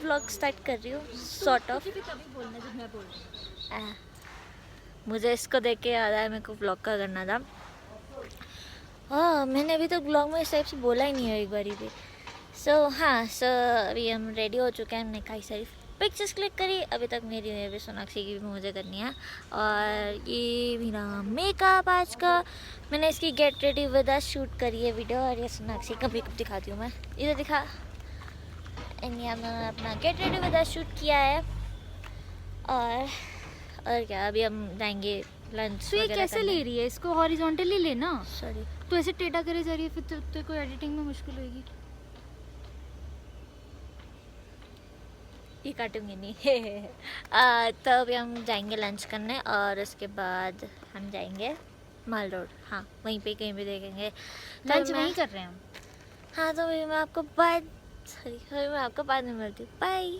Vlog start कर रही हूँ सॉर्ट ऑफ। बोलना जब मैं बोल रही हूँ। मुझे इसको देख के याद आया मेरे को व्लॉग का करना था। हाँ, मैंने अभी तक व्लॉग में इस टाइप से बोला ही नहीं है एक बारी भी। सो अभी हम रेडी हो चुके हैं। हमने कई सारी पिक्चर्स क्लिक करी। अभी तक मेरी हुई अभी सोनाक्षी की भी मुझे करनी है। और ये मेरा मेकअप आज का, मैंने इसकी get ready with us shoot करी है वीडियो। और ये सोनाक्षी का मेकअप दिखाती हूँ मैं, इधर दिखा। एंड ये हमने अपना get ready with us shoot किया है। और क्या, अभी हम जाएंगे लंच। तो ये कैसे ले रही है? इसको हॉरिजॉन्टली लेना। सॉरी, तो ऐसे टेढ़ा करे जा रही है, फिर तो तेरे को एडिटिंग में मुश्किल होगी। ये काटूंगी नहीं। तो अभी हम जाएंगे लंच करने और उसके बाद हम जाएंगे माल रोड। हाँ, वहीं पे कहीं भी देखेंगे। लंच वहीं कर रहे हैं हम। हाँ, तो अभी मैं आपको बाद में मिलती हूँ। बाय।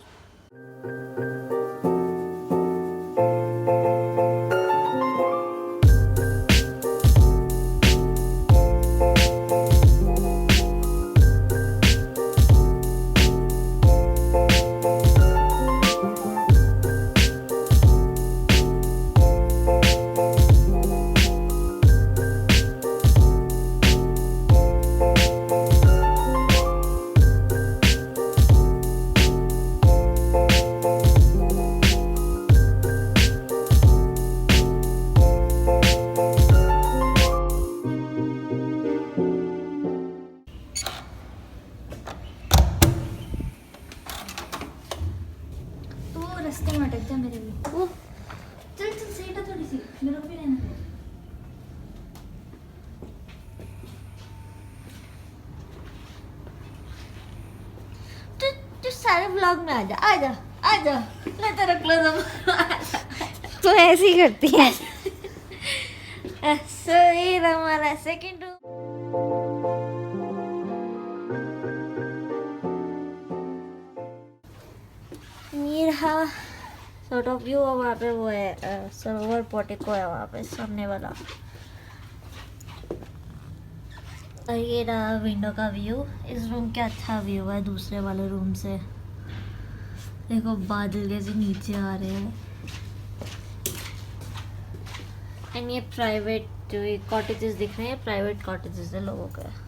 रास्ते में अटक जा मेरे भी। वो चल चल सीट है थोड़ी सी, मेरे को भी रहना। तू सारे व्लॉग में आजा। मैं तेरा क्लोज तो ऐसे ही करती है। सो ये हमारा सेकंड रूम। ये रहा सॉर्ट ऑफ व्यू। और वहाँ पे वो है सरोवर पोर्टिको है वहाँ पे सामने वाला। और ये रहा विंडो का व्यू। इस रूम का अच्छा व्यू है दूसरे वाले रूम से। देखो बादल कैसे नीचे आ रहे हैं। एंड ये प्राइवेट जो ये कॉटेजेस दिख रहे हैं, प्राइवेट कॉटेजेस है लोगों के।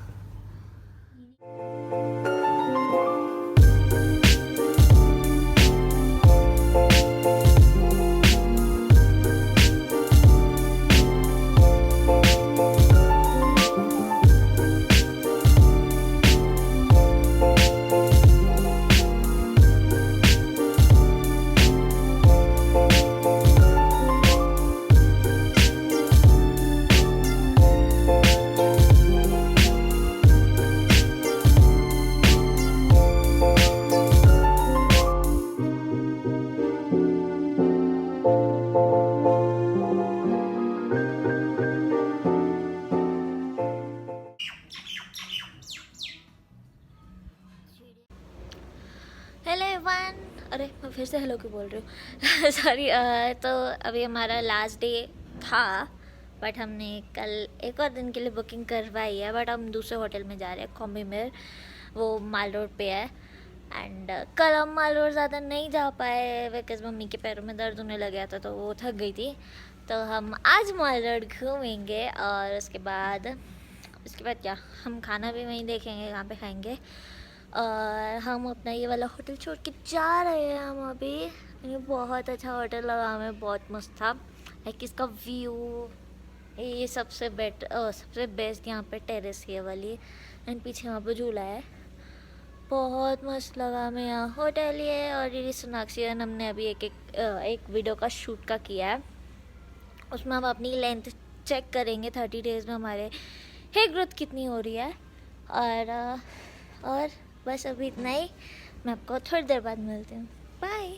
Hello everyone. अरे मैं फिर से हेलो क्यों बोल रही हूँ। सॉरी। तो अभी हमारा लास्ट डे था, बट हमने कल एक और दिन के लिए बुकिंग करवाई है। बट हम दूसरे होटल में जा रहे हैं, कॉम्बी में, वो माल रोड पे है। एंड कल हम माल रोड ज़्यादा नहीं जा पाए बिकॉज मम्मी के पैरों में दर्द होने लग गया था, तो वो थक गई थी। तो हम आज माल रोड घूमेंगे और उसके बाद क्या, हम खाना भी वहीं देखेंगे कहाँ पे खाएंगे। और हम अपना ये वाला होटल छोड़ के जा रहे हैं हम अभी। ये बहुत अच्छा होटल लगा हमें, बहुत मस्त था। लाइक इसका व्यू, ये सबसे बेस्ट यहाँ पे टेरेस ये वाली। एंड पीछे वहाँ पे झूला है, बहुत मस्त लगा हमें यहाँ होटल ये। और ये सोनाक्षी एंड हमने अभी एक वीडियो का शूट का किया है। उसमें हम अपनी लेंथ चेक करेंगे 30 डेज़ में हमारे हेयर ग्रोथ कितनी हो रही है। और बस अभी इतना ही। मैं आपको थोड़ी देर बाद मिलती हूँ। बाय।